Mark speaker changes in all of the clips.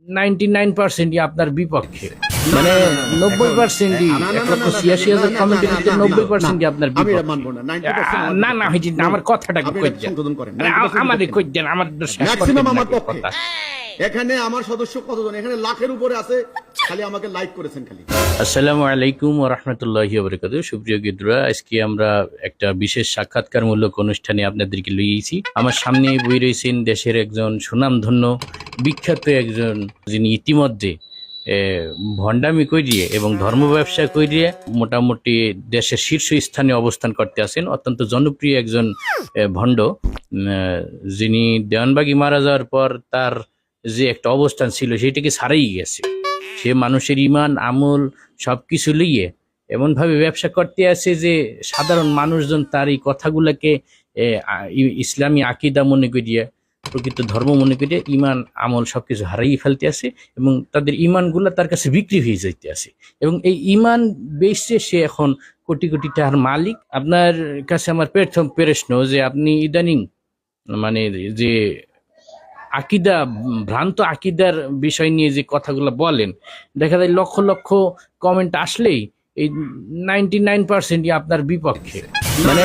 Speaker 1: 99%ই আপনার বিপক্ষে, মানে 90%ই 1,86,000 কমেন্টের মধ্যে 90%ই আপনার বিপক্ষে। না না হইছে না, আমার কথাটা আমাদের কই দেন, আমার
Speaker 2: ম্যাক্সিমাম আমার পক্ষে। এখানে আমার সদস্য কতজন? এখানে লাখের উপরে আছে, খালি আমাকে লাইক করেছেন খালি।
Speaker 1: আসসালামু আলাইকুম ওয়া রাহমাতুল্লাহি ওয়া বারাকাতুহু। সুপ্রিয় গিদ্রা, আজকে আমরা একটা বিশেষ সাক্ষাৎকারমূলক অনুষ্ঠানে আপনাদেরকে লইয়েছি। আমার সামনে বই রয়েছেন দেশের একজন সুনামধন্য বিখ্যাত একজন, যিনি ইতিমধ্যে ভণ্ডামি করিয়ে এবং ধর্ম ব্যবসা করিয়ে মোটামুটি দেশের শীর্ষ স্থানে অবস্থান করতে আছেন। অত্যন্ত জনপ্রিয় একজন ভণ্ড, যিনি দেওয়ানবাগী মারা যাওয়ার পর তার যে একটা অবস্থান ছিল সেটাকে ছাড়াই গেছে। সে মানুষের ইমান আমল সবকিছু লইয়ে এমনভাবে ব্যবসা করতে আছে যে সাধারণ মানুষজন তার এই কথাগুলোকে ইসলামী আকিদা মনে করিয়ে, প্রকৃত ধর্ম মনে করিয়ে ইমান আমল সবকিছু হারাই ফেলতে আছে এবং তাদের ইমানগুলো তার কাছে বিক্রি হয়ে যাইতে আছে এবং এই ইমান বেচে সে এখন কোটি কোটি টাকার মালিক। আপনার কাছে আমার প্রথম প্রশ্ন যে আপনি ইদানিং মানে যে আকিদা, ভ্রান্ত আকিদার বিষয় নিয়ে যে কথাগুলো বলেন, দেখা যায় লক্ষ লক্ষ কমেন্ট আসলেই এই 99%ই আপনার বিপক্ষে, মানে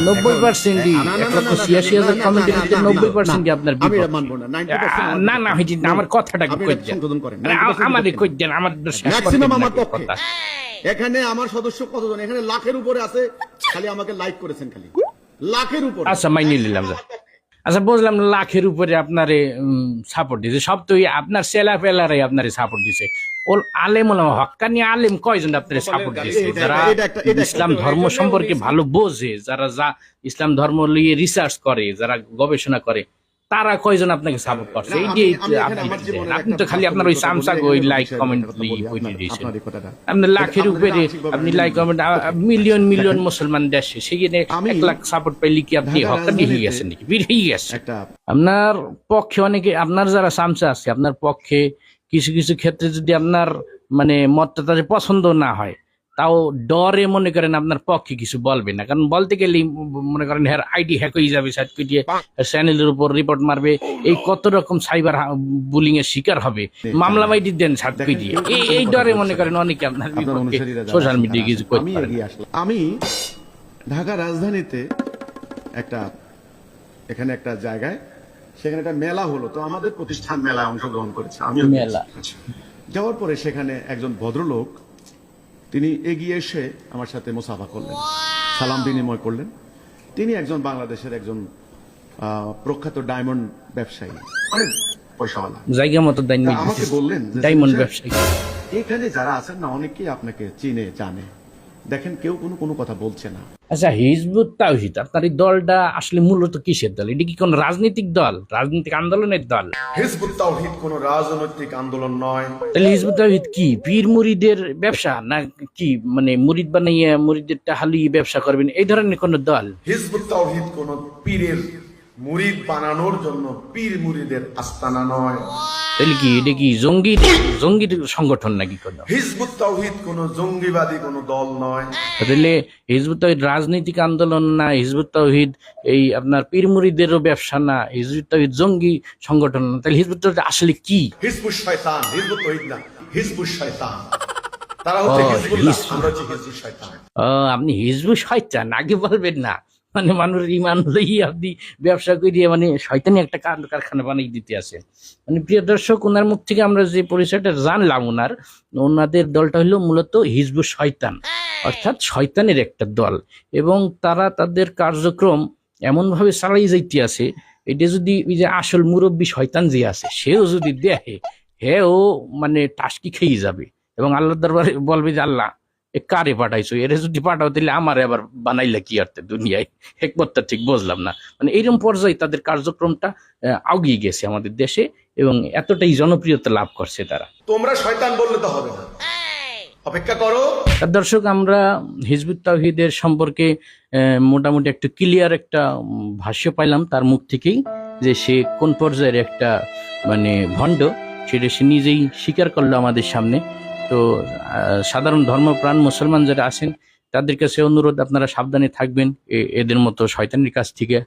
Speaker 1: 90%ই 1,86,000 কমেন্টের মধ্যে 90%ই আপনার বিপক্ষে। না না হইছে না, আমার কথাটা কই দেন, আমাদের কই দেন, আমার
Speaker 2: ম্যাক্সিমাম আমার পক্ষে। এখানে আমার সদস্য কতজন? এখানে লাখের উপরে আছে, খালি আমাকে লাইক করেছেন খালি লাখের উপরে।
Speaker 1: আচ্ছা মাইনে নিলাম। আচ্ছা বুঝলাম, লাখের উপরে আপনারে সাপোর্ট দিছে, সব তো আপনার সেলা পেলারাই আপনারে সাপোর্ট দিছে। ওর আলেম হক্কানি আলেম কয়জন আপনারে সাপোর্ট দিছে? যারা ইসলাম ধর্ম সম্পর্কে ভালো বোঝে, যারা ইসলাম ধর্ম নিয়ে রিসার্চ করে, যারা গবেষণা করে, তারা কয়জন আপনাকে সাপোর্ট করছে? এই যে আপনি তো খালি আপনার ওই সামসাগ ওই লাইক কমেন্ট দিয়েছেন, আপনার লাখের উপরে আপনি লাইক কমেন্ট, মিলিয়ন মিলিয়ন মুসলমান দেশে সেখানে 1 লাখ সাপোর্ট পাইলে কি আপনি হকানি হয়ে গেছেন নাকি? বীর হয়ে গেছে। আপনার পক্ষে অনেকে, আপনার যারা সামসা আছে আপনার পক্ষে কিছু কিছু ক্ষেত্রে যদি আপনার মানে মতটা তাদের পছন্দ না হয়, তাও ডরে মনে করেন আপনার পক্ষে কিছু বলবে না, কারণ বলতে গেলেই মনে করেন হ্যাঁ আইডি হ্যাক হয়ে যাবে, সাইট পিটিয়ে চ্যানেলের উপর রিপোর্ট মারবে, এই কত রকম সাইবার বুলিং এর শিকার হবে, মামলা বাইডি দেন সাইট পিটিয়ে, এই ডরে মনে করেন অনেকে আপনার বিপক্ষে সোশ্যাল মিডিয়ায় কিছু করতে পারে।
Speaker 2: আমি ঢাকা রাজধানীতে এখানে একটা জায়গায়, সেখানে একটা মেলা হলো, তো আমাদের প্রতিষ্ঠান মেলায় অংশগ্রহণ করেছে। আমি মেলা যাওয়ার পরে সেখানে একজন ভদ্রলোক, তিনি এগিয়ে এসে আমার সাথে মুসাফা করলেন, সালাম বিনিময় করলেন। তিনি একজন বাংলাদেশের একজন প্রখ্যাত ডায়মন্ড ব্যবসায়ী, অনেক পয়সাওয়ালা,
Speaker 1: জায়গা মতো
Speaker 2: আমাকে বললেন
Speaker 1: ডায়মন্ড ব্যবসায়ী,
Speaker 2: এখানে যারা আছেন না অনেকেই আপনাকে চিনে জানে, দেখেন কেউ কোনো কথা বলছে না।
Speaker 1: আচ্ছা, হিজবুত তাওহীদ আপনার এই দলটা আসলে মূলত কিসের দল? এটা কি কোন রাজনৈতিক দল, রাজনৈতিক আন্দোলনের দল?
Speaker 2: হিজবুত তাওহীদ কোন রাজনৈতিক আন্দোলন নয়।
Speaker 1: তাহলে হিজবুত তাওহীদ কি পীর মুরিদের ব্যবসা না কি? মানে মুরিদ বানাইয়া মুরিদের টাহালি ব্যবসা করবেন, এই ধরনের কোন দল?
Speaker 2: হিজবুত তাওহীদ কোন পীরের মুরিদ বানানোর জন্য পীর মুরিদের আস্তানা নয়।
Speaker 1: তাহলে কি এটা কি জঙ্গি সংগঠন নাকি? কোন
Speaker 2: হিজবুত তাওহীদ কোন জঙ্গিবাদী কোন দল নয়।
Speaker 1: তাহলে হিজবুত তাওহীদ রাজনৈতিক আন্দোলন না, হিজবুত তাওহীদ এই আপনার পীর মুরিদেরও ব্যবসা না, হিজবুত তাওহীদ জঙ্গি সংগঠন না, তাহলে হিজবুত তাওহীদ আসলে কি?
Speaker 2: হিজবুত শয়তান, হিজবুত তাওহীদ না, হিজবুত শয়তান। তারা হচ্ছে হিজবুল্লাহ, আমরা হচ্ছে হিজবুত শয়তান।
Speaker 1: আপনি হিজবুত শয়তান আগে বলবেন না, মানে মানুষের ইমান লইয়ে আপনি ব্যবসা করিয়ে মানে শয়তানি একটা কারখানা বানিয়ে দিতে আছেন। মানে প্রিয় দর্শক, ওনার মুখ থেকে আমরা যে পরিচয়টা জানলাম, ওনাদের দলটা হলো মূলত হিজবুত শয়তান, অর্থাৎ শয়তানের একটা দল, এবং তারা তাদের কার্যক্রম এমনভাবে চালাই যাইতে আছে, এটা যদি ওই যে আসল মুরব্বী শয়তান যে আছে সেও যদি দেখে, হেও মানে টাস্কি খেয়ে যাবে এবং আল্লাহর দরবারে বলবে যে আল্লাহ কারে পাঠাইছো, এর যদি পাঠাও তাহলে আমার আবার বানাইলা কি আর দুনিয়ায়, হেকমতটা ঠিক বুঝলাম না। মানে এইরকম পর্যায়ে তাদের কার্যক্রমটা আগিয়ে গেছে আমাদের দেশে এবং এতটাই জনপ্রিয়তা লাভ করছে তারা।
Speaker 2: তোমরা শয়তান বললে তো হবে না, অপেক্ষা করো।
Speaker 1: দর্শক, আমরা হিজবুত তাওহীদের সম্পর্কে মোটামুটি একটু ক্লিয়ার একটা ভাষ্য পাইলাম তার মুখ থেকেই, যে সে কোন পর্যায়ের একটা মানে ভণ্ড, সেটা সে নিজেই স্বীকার করলো আমাদের সামনে। তো সাধারণ ধর্মপ্রাণ মুসলমান যারা আছেন তাদের কাছে অনুরোধ, আপনারা সাবধানে থাকবেন এদের মতো শয়তানের কাছ থেকে।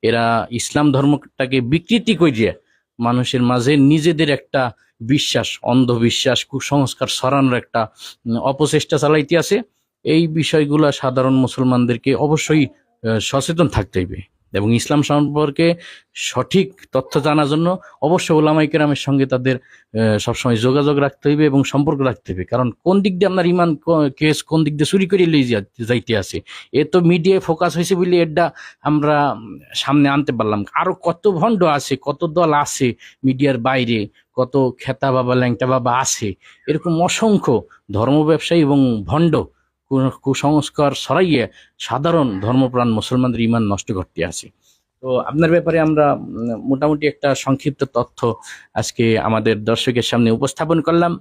Speaker 1: এরা ইসলাম ধর্মটাকে বিকৃতি করে মানুষের মাঝে নিজেদের একটা বিশ্বাস, অন্ধবিশ্বাস, কুসংস্কার ছড়ানোর একটা অপচেষ্টা চালাইতে আছে। এই বিষয়গুলো সাধারণ মুসলমানদেরকে অবশ্যই সচেতন থাকতে হইবে এবং ইসলাম সম্পর্কে সঠিক তথ্য জানার জন্য অবশ্যই ওলামায়ে কেরামের সঙ্গে তাদের সবসময় যোগাযোগ রাখতে হইবে এবং সম্পর্ক রাখতে হইবে। কারণ কোন দিক দিয়ে আপনার ইমান কেস কোন দিক দিয়ে চুরি করে লিয়ে যাইতে আছে, এ তো মিডিয়ায় ফোকাস হয়েছে বলে এটা আমরা সামনে আনতে পারলাম। আরো কত ভণ্ড আছে, কত দল আছে মিডিয়ার বাইরে, কত খেতা বাবা ল্যাংটা বাবা আছে, এরকম অসংখ্য ধর্ম ব্যবসায়ী এবং ভণ্ড কুসংস্কার ছড়াইয়ে সাধারণ ধর্মপ্রাণ মুসলমানদের ইমান নষ্ট করতে আছে। তো আপনার ব্যাপারে আমরা মোটামুটি একটা সংক্ষিপ্ত তথ্য আজকে আমাদের দর্শকের সামনে উপস্থাপন করলাম।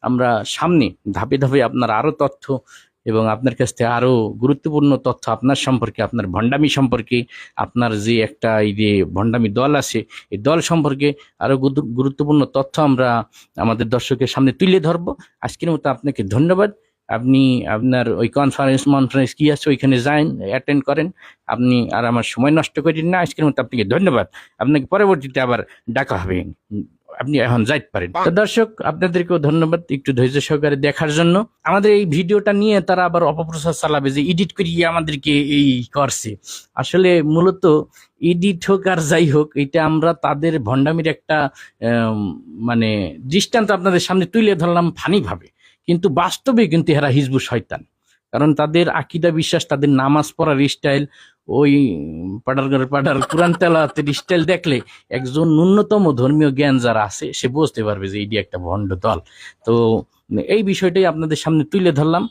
Speaker 1: আমরা সামনে ধাপে ধাপে আপনার আরো তথ্য এবং আপনার কাছ থেকে আরো গুরুত্বপূর্ণ তথ্য আপনার সম্পর্কে, আপনার ভণ্ডামি সম্পর্কে, আপনার যে একটা এই যে ভণ্ডামি দল আছে এই দল সম্পর্কে আরো গুরুত্বপূর্ণ তথ্য আমরা আমাদের দর্শকের সামনে তুলে ধরবো। আজকের মতো আপনাকে ধন্যবাদ। আপনি আপনার ওই কনফারেন্স কি আছে ওইখানে যান, অ্যাটেন্ড করেন। আপনি আর আমার সময় নষ্ট করেন না। আজকের মতো আপনাকে ধন্যবাদ। আপনাকে পরবর্তীতে আবার ডাকা হবে, আপনি এখন যাইতে পারেন। তো দর্শক, আপনাদেরকেও ধন্যবাদ একটু ধৈর্য সহকারে দেখার জন্য। আমাদের এই ভিডিওটা নিয়ে তারা আবার অপপ্রচার চালাবে যে এডিট করিয়ে আমাদেরকে এই করছে। আসলে মূলত এডিট হোক আর যাই হোক, এটা আমরা তাদের ভণ্ডামির একটা মানে দৃষ্টান্ত আপনাদের সামনে তুলে ধরলাম ফানি ভাবে, কিন্তু বাস্তবে কিন্তু এরা হিজবুত শয়তান। কারণ তাদের আকীদা বিশ্বাস, তাদের নামাজ পড়ার স্টাইল, ওই পাড়ার কোরআন তেলাওয়াতের স্টাইল দেখলে একজন ন্যূনতম ধর্মীয় জ্ঞান যারা আছে সে বুঝতে পারবে যে এটি একটা ভণ্ড দল। তো এই বিষয়টাই আপনাদের সামনে তুলে ধরলাম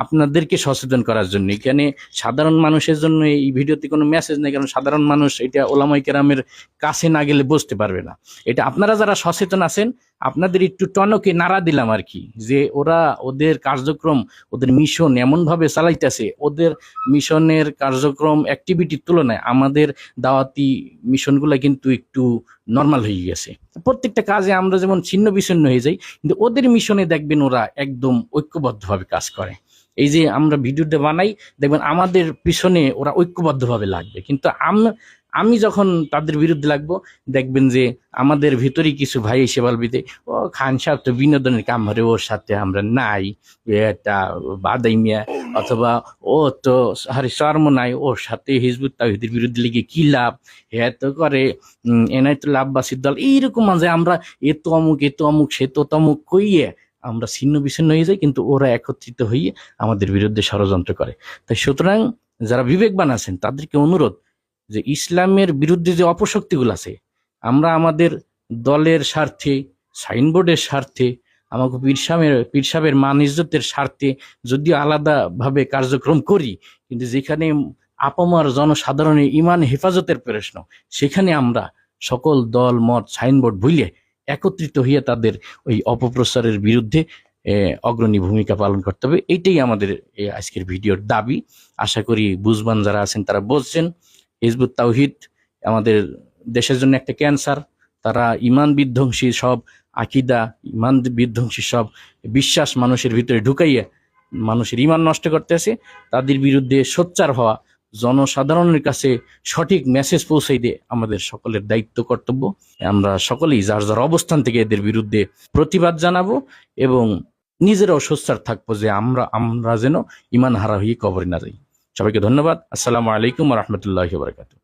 Speaker 1: আপনাদেরকে সচেতন করার জন্য। এখানে সাধারণ মানুষের জন্য এই ভিডিওতে কোনো মেসেজ নেই, কারণ সাধারণ মানুষ এটা ওলামায়ে কেরামের কাছে না গেলে বুঝতে পারবে না। এটা আপনারা যারা সচেতন আছেন আপনাদের একটু টনকে নাড়া দিলাম আর কি, যে ওরা ওদের কার্যক্রম, ওদের মিশন এমনভাবে চালাইতেছে, ওদের মিশনের কার্যক্রম অ্যাক্টিভিটির তুলনায় আমাদের দাওয়াতি মিশনগুলো কিন্তু একটু নর্মাল হয়ে গেছে। প্রত্যেকটা কাজে আমরা যেমন ছিন্ন বিচ্ছিন্ন হয়ে যাই, কিন্তু ওদের মিশনে দেখবেন ওরা একদম ঐক্যবদ্ধভাবে কাজ করে। এই যে আমরা ভিডিওটা বানাই, দেখবেন আমাদের পিছনে ওরা ঐক্যবদ্ধভাবে লাগবে, কিন্তু আমি যখন তাদের বিরুদ্ধে লাগবো দেখবেন যে আমাদের ভিতরে কিছু ভাই এসে বলবে যে ও খান সাহেব তো বিনোদনের কাম হরে, ওর সাথে আমরা নাই, এটা বাদাই মিয়া, অথবা ও তো হারে শর্ম নাই, ওর সাথে হিজবুত তাওহীদের বিরুদ্ধে লিগে কি লাভ, হ্যাঁ তো করে এনায়েতুল্লাহ আব্বাসীর দল, এইরকম যে আমরা এ তো অমুক সে তো তমুক কইয়ে আমরা ছিন্ন বিচ্ছিন্ন হয়ে যাই, কিন্তু ওরা একত্রিত হয়ে আমাদের বিরুদ্ধে ষড়যন্ত্র করে। তাই সুতরাং যারা বিবেকবান আছেন তাদেরকে অনুরোধ যে ইসলামের বিরুদ্ধে যে অপশক্তিগুলো আছে, আমরা আমাদের দলের স্বার্থে, সাইনবোর্ডের স্বার্থে, আমাকে পীর সাহেবের মান ইজ্জতের স্বার্থে যদিও আলাদাভাবে কার্যক্রম করি, কিন্তু যেখানে আপামর জনসাধারণের ইমান হেফাজতের প্রশ্ন, সেখানে আমরা সকল দল মত সাইনবোর্ড ভুলে একত্রিত হয়ে তাদের ওই অপপ্রচারের বিরুদ্ধে অগ্রণী ভূমিকা পালন করতে হবে। এইটাই আমাদের আজকের ভিডিওর দাবি। আশা করি বুঝবান যারা আছেন তারা বলছেন হিজবুত তাওহীদ আমাদের দেশের জন্য একটা ক্যান্সার। তারা ইমান বিধ্বংসী সব আকীদা, ইমান বিধ্বংসী সব বিশ্বাস মানুষের ভিতরে ঢুকাইয়া মানুষের ইমান নষ্ট করতেছে। তাদের বিরুদ্ধে সোচ্চার হওয়া, জনসাধারণের কাছে সঠিক মেসেজ পৌঁছাই দিয়ে আমাদের সকলের দায়িত্ব কর্তব্য। আমরা সকলেই যার যার অবস্থান থেকে এদের বিরুদ্ধে প্রতিবাদ জানাবো এবং নিজেরাও সোচ্চার থাকবো যে আমরা যেন ইমান হারা হয়ে কবরে না যাই। সবাইকে ধন্যবাদ। আসসালামু আলাইকুম ওয়া রাহমাতুল্লাহি ওয়া বারাকাতুহু।